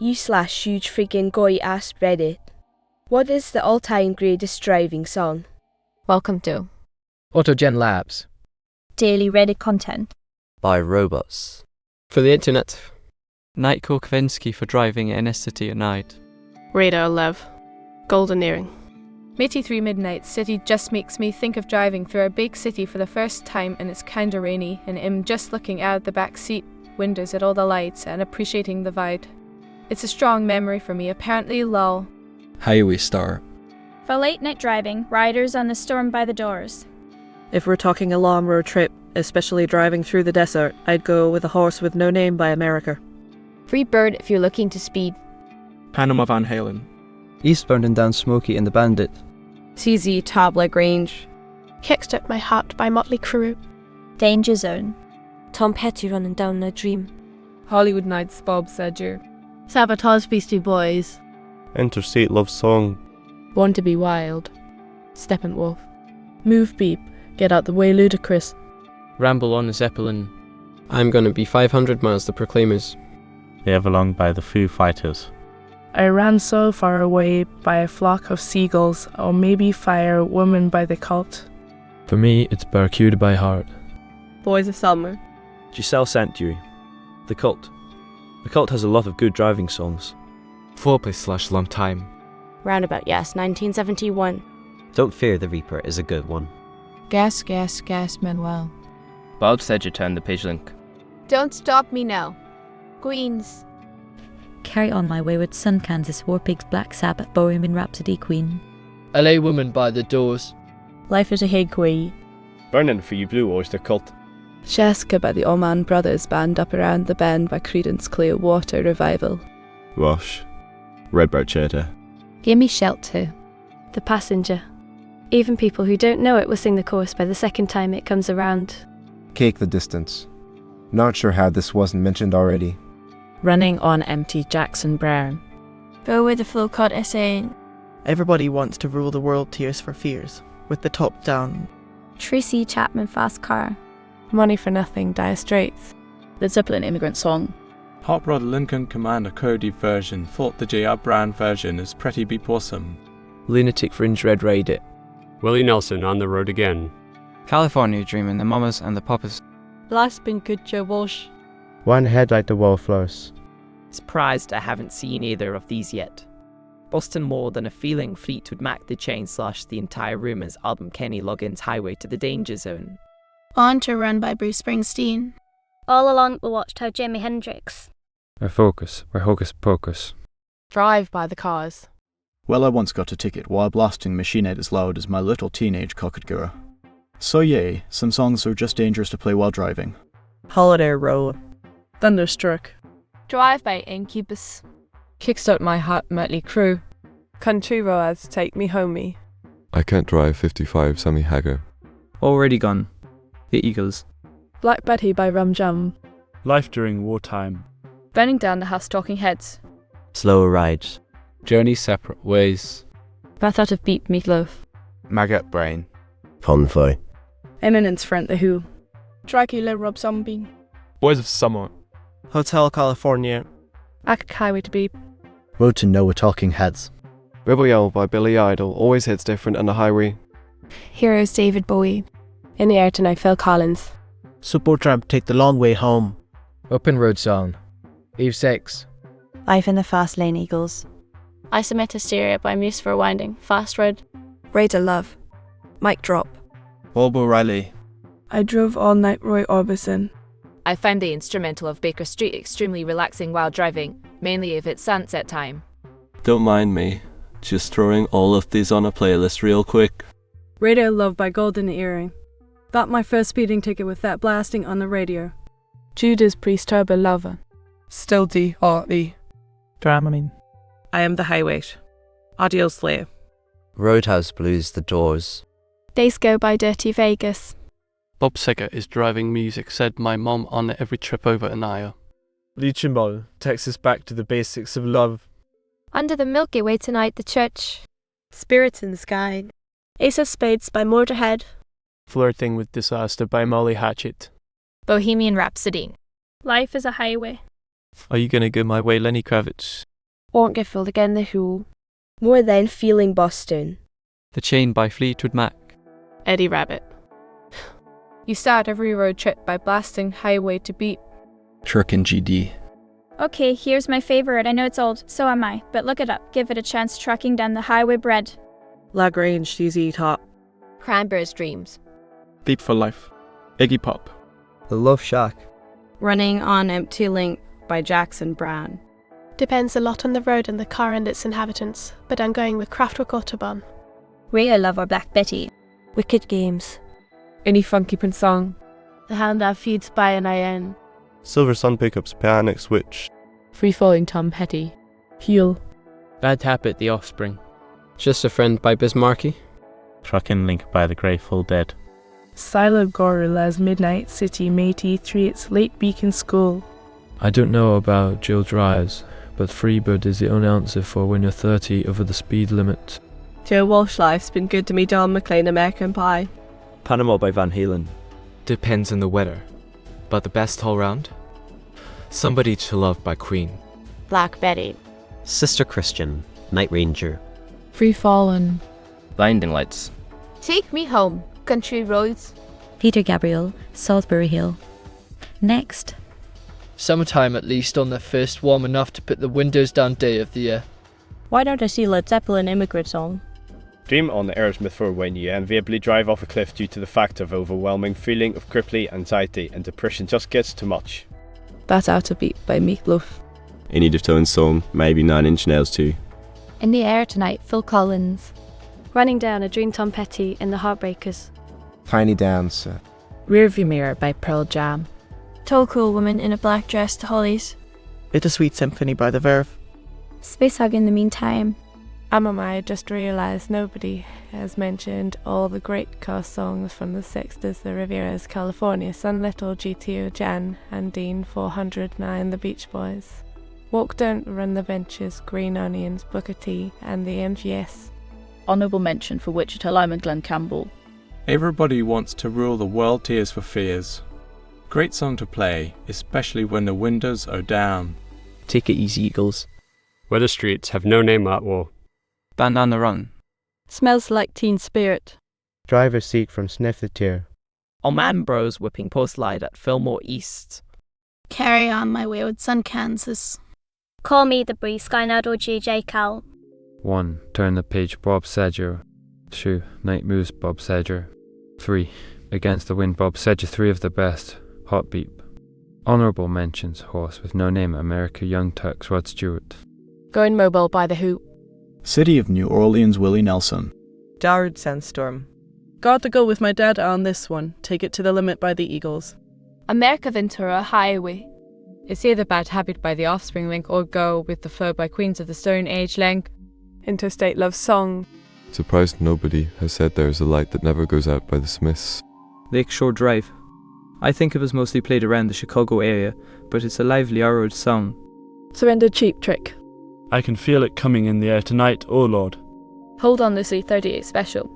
YugeFrigginGoy AskReddit. What is the all-time greatest driving song? Welcome to AutoGenLabs. Daily Reddit content. By robots. For the internet. Night Korkvinsky for driving in a city at night. Radar Lev. Golden Earring. 83 Midnight City just makes me think of driving through a big city for the first time, and it's kinda rainy, and I'm just looking out the back seat windows at all the lights and appreciating the vibe. It's a strong memory for me, apparently lol. Highway Star. For late night driving, riders on the storm by the doors. If we're talking a long road trip, especially driving through the desert, I'd go with A Horse with No Name by America. Free Bird if you're looking to speed. Panama Van Halen. Eastbound and Down Smoky and the Bandit. TZ Top Lagrange. Kickstart My Heart by Motley Crue. Danger Zone. Tom Petty Running Down a Dream. Hollywood Nights Bob Seger. Sabotage Beastie Boys. Interstate Love Song. Born to be Wild. Steppenwolf. Move Beep, Get Out the Way Ludicrous. Ramble on a Zeppelin. I'm Gonna Be 500 Miles the Proclaimers. They Everlong by the Foo Fighters. I Ran So Far Away by a Flock of Seagulls, or maybe Fire Woman by The Cult. For me, it's Barracuda by Heart. Boys of Summer. Giselle Sanctuary. The Cult. The Cult has a lot of good driving songs. Foreplay / Long Time. Roundabout Yes, 1971. Don't Fear the Reaper is a good one. Gas, Gas, Gas, Manuel. Bob Seger turned the page link. Don't Stop Me Now. Queens. Carry On My Wayward Son, Kansas, War Pigs, Black Sabbath, Bohemian Rhapsody, Queen. LA Woman by The Doors. Life is a Higway. Burnin' for You Blue Oyster Cult. Shaska by the Allman Brothers Band, Up Around the Bend by Creedence Clearwater Revival. Rush. Redbird Cheetah. Gimme Shelter. The Passenger. Even people who don't know it will sing the chorus by the second time it comes around. Cake the Distance. Not sure how this wasn't mentioned already. Running on Empty, Jackson Brown. Go with the Flow Caught SA. Everybody Wants to Rule the World, Tears for Fears, with the top down. Tracy Chapman Fast Car. Money for Nothing, Dire Straits. The Zeppelin Immigrant Song. Hot Rod Lincoln Commander Cody version thought the J.R. Brown version is pretty beep awesome. Lunatic Fringe Red Raid. Willie Nelson on the Road Again. California Dreamin', The Mamas and the Papas. Life's Been Good, Joe Walsh. One Head Like the Wallflowers. Surprised I haven't seen either of these yet. Boston More Than a Feeling Fleetwood Mac the Chain / The Entire Rumours album Kenny Loggins Highway to the Danger Zone. On to Run by Bruce Springsteen. All Along the Watchtower, Jimi Hendrix. My Focus by Hocus Pocus. Drive by The Cars. Well, I once got a ticket while blasting Machine Head as loud as my little teenage cockatoo. So yay, some songs are just dangerous to play while driving. Holiday Row. Thunderstruck. Drive by Incubus. Kickstart My Heart, Mötley Crüe. Country Roads, Take Me Homey. I Can't Drive 55, Sammy Hagar. Already Gone. The Eagles. Black Betty by Rum Jum. Life During Wartime. Burning Down the House, Talking Heads. Slower Rides. Journey Separate Ways. Breath Out of Beep, Meatloaf. Maggot Brain. Convoy. Eminence Front, The Who. Dracula, Rob Zombie. Boys of Summer. Hotel California. Act Highway to Beep. Road to Nowhere, Talking Heads. Rebel Yell by Billy Idol. Always hits different on the highway. Heroes, David Bowie. In the Air Tonight, Phil Collins. Supertramp, Take the Long Way Home. Open Road Song. Eve 6. Life in the Fast Lane, Eagles. Isomet Hysteria by Muse for Winding, Fast Road. Radar Love. Mic Drop. Bob O'Reilly. I Drove All Night, Roy Orbison. I find the instrumental of Baker Street extremely relaxing while driving, mainly if it's sunset time. Don't mind me. Just throwing all of these on a playlist real quick. Radio Love by Golden Earring. Got my first speeding ticket with that blasting on the radio. Judas Priest Turbo Lover. Still D.R.E. Dramamine. I Am the Highway. Audio Slave. Roadhouse Blues, The Doors. Days Go by Dirty Vegas. Bob Seger is driving music, said my mom on every trip over Anaya. Leeching Ball takes us back to the basics of love. Under the Milky Way Tonight, The Church. Spirits in the Sky. Ace of Spades by Motorhead. Flirting with Disaster by Molly Hatchet. Bohemian Rhapsody. Life is a Highway. Are You Gonna Go My Way, Lenny Kravitz? Won't get filled again the who. More than feeling Boston. The Chain by Fleetwood Mac. Eddie Rabbit. You start every road trip by blasting highway to beat. Shuriken GD. Okay, here's my favorite. I know it's old, so am I, but look it up. Give it a chance tracking down the highway bread. Lagrange DZ Top. Cranberry's Dreams. Deep for Life. Iggy Pop. The Love Shack. Running on Empty Link by Jackson Browne. Depends a lot on the road and the car and its inhabitants, but I'm going with Kraftwerk Autobahn. Ray Love or Black Betty. Wicked Games. Any Funky Prince song. The Hand That Feeds by an IN. Silver Sun Pickups Pianic Switch. Free Falling Tom Petty. Heel. Bad Habit, The Offspring. Just a Friend by Bismarcky. Truckin' Link by The Grateful Dead. Silent Gorilla's Midnight City Matey 3 its Late Beacon School. I don't know about Jill Drives, but Freebird is the only answer for when you're 30 over the speed limit. Joe Walsh Life's Been Good to Me, Don McLean, American Pie. Panama by Van Halen. Depends on the weather, but the best all round? Somebody to Love by Queen. Black Betty. Sister Christian, Night Ranger. Free Fallen. Blinding Lights. Take Me Home, Country Roads. Peter Gabriel, Salisbury Hill. Next. Summertime at least on the first warm enough to put the windows down day of the year. Why don't I see Led Zeppelin Immigrant Song? Dream on Aerosmith for when you inevitably drive off a cliff due to the fact of overwhelming feeling of crippling anxiety and depression just gets too much. That's Out of Beat by Meatloaf. In Need of Tone's song, maybe 9 Inch Nails too. In the Air Tonight, Phil Collins. Running Down a Dream Tom Petty in The Heartbreakers. Tiny Dancer. Rearview Mirror by Pearl Jam. Tall Cool Woman in a Black Dress, The Hollies. Bittersweet Symphony by The Verve. Space Hug in the Meantime. I just realised nobody has mentioned all the great cast songs from the 60s, The Riviera's, California, Sun Little, GTO, Jan, and Dean, 409, The Beach Boys. Walk Don't Run the Ventures, Green Onions, Booker T, and the MGS. Honourable mention for Wichita Lime and Glen Campbell. Everybody Wants to Rule the World, Tears for Fears. Great song to play, especially when the windows are down. Take It Easy, Eagles. Where the Streets Have No Name at War. Bandana Run. Smells Like Teen Spirit. Driver's Seat from Sniff the Tear. All Man Bros whipping Postlight at Fillmore East. Carry On My Wayward Son, Kansas. Call Me the Bree, Skynet or GJ Cal. 1. Turn the Page, Bob Seger. 2. Night Moves, Bob Seger. 3. Against the Wind, Bob Seger, 3 of the best. Hot Beep. Honourable mentions Horse with No Name, America, Young Turks, Rod Stewart. Going Mobile by The Who. City of New Orleans, Willie Nelson. Darude Sandstorm. Got to go with my dad on this one. Take It to the Limit by the Eagles. America Ventura Highway. It's either Bad Habit by The Offspring Link or Go with the Flow by Queens of the Stone Age Link. Interstate Love Song. Surprised nobody has said There's a Light That Never Goes Out by the Smiths. Lakeshore Drive. I think it was mostly played around the Chicago area, but it's a lively AAARUN song. Surrender Cheap Trick. I Can Feel It Coming in the Air Tonight, oh Lord. Hold On Lucy 38 Special.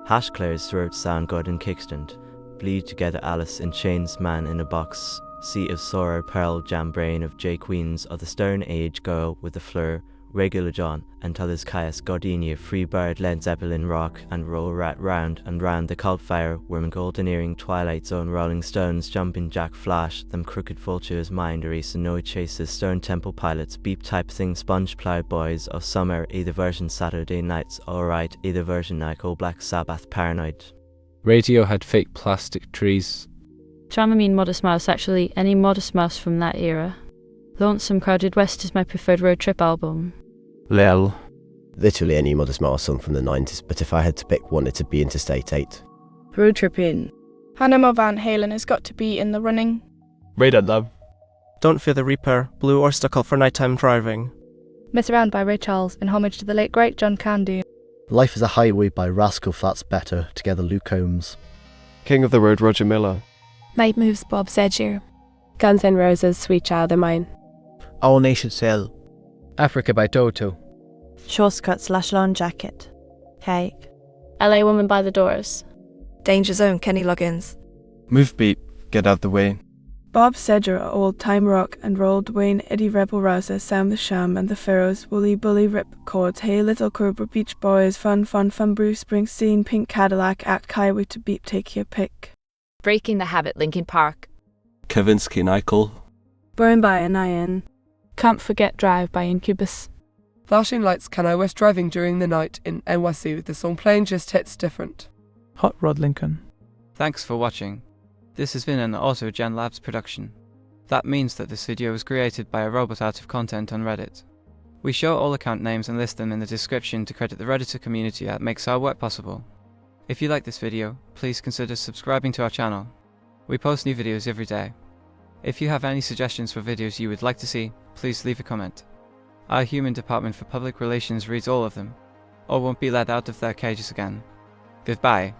Hash Clare's throats sound good in kickstand. Bleed Together Alice in Chains, Man in a Box. Seat of Sorrow, Pearl Jam Brain of J Queens of the Stone Age Girl with the Fleur, Regular John, and Tullis Caius Gardenia, Freebird, Led Zeppelin Rock, and Roll Rat Round and Round the Cult Fire, Worm Golden Earring, Twilight Zone, Rolling Stones, Jumping Jack Flash, Them Crooked Vultures, Mind Erase, No Chases, Stone Temple Pilots, Beep Type Thing, Sponge Plow Boys of Summer, either version Saturday Nights, Alright, either version Nico, Black Sabbath, Paranoid. Radio had fake plastic trees. Dramamine Modest Mouse, actually, any Modest Mouse from that era. Lonesome Crowded West is my preferred road trip album. Lel. Literally any Modest Mouse song from the 90s, but if I had to pick one, it'd be Interstate 8. Road Trip In. Hannah Van Halen has got to be in the running. Radar Love. Don't Fear the Reaper, Blue Oyster Cult for Nighttime Driving. Miss Around by Ray Charles, in homage to the late great John Candy. Life is a Highway by Rascal Flatts Better, together Luke Combs. King of the Road, Roger Miller. Night Moves, Bob Seger. Guns N' Roses, Sweet Child of Mine. All Nation Sail. Africa by Toto. Shortcuts, Lash Lawn Jacket. Cake. LA Woman by The Doors. Danger Zone, Kenny Loggins. Move Beat, Get Out the Way. Bob Sedger, Old Time Rock, and Roll Dwayne, Eddie Rebel Rouser, Sam the Sham, and the Pharaohs, Woolly Bully Rip Chords, Hey Little Cobra, Beach Boys, Fun, Bruce Springsteen, Pink Cadillac, Act Kaiwi to Beep, take your pick. Breaking the Habit, Linkin Park. Kavinsky Nykel. Burn by an IN. Can't Forget Drive by Incubus. Flashing Lights, Can I West Driving During the Night in NYC with the song playing just hits different. Hot Rod Lincoln. Thanks for watching. This has been an AutoGenLabs production. That means that this video was created by a robot out of content on Reddit. We show all account names and list them in the description to credit the Redditor community that makes our work possible. If you like this video, please consider subscribing to our channel. We post new videos every day. If you have any suggestions for videos you would like to see, please leave a comment. Our human department for public relations reads all of them, or won't be let out of their cages again. Goodbye.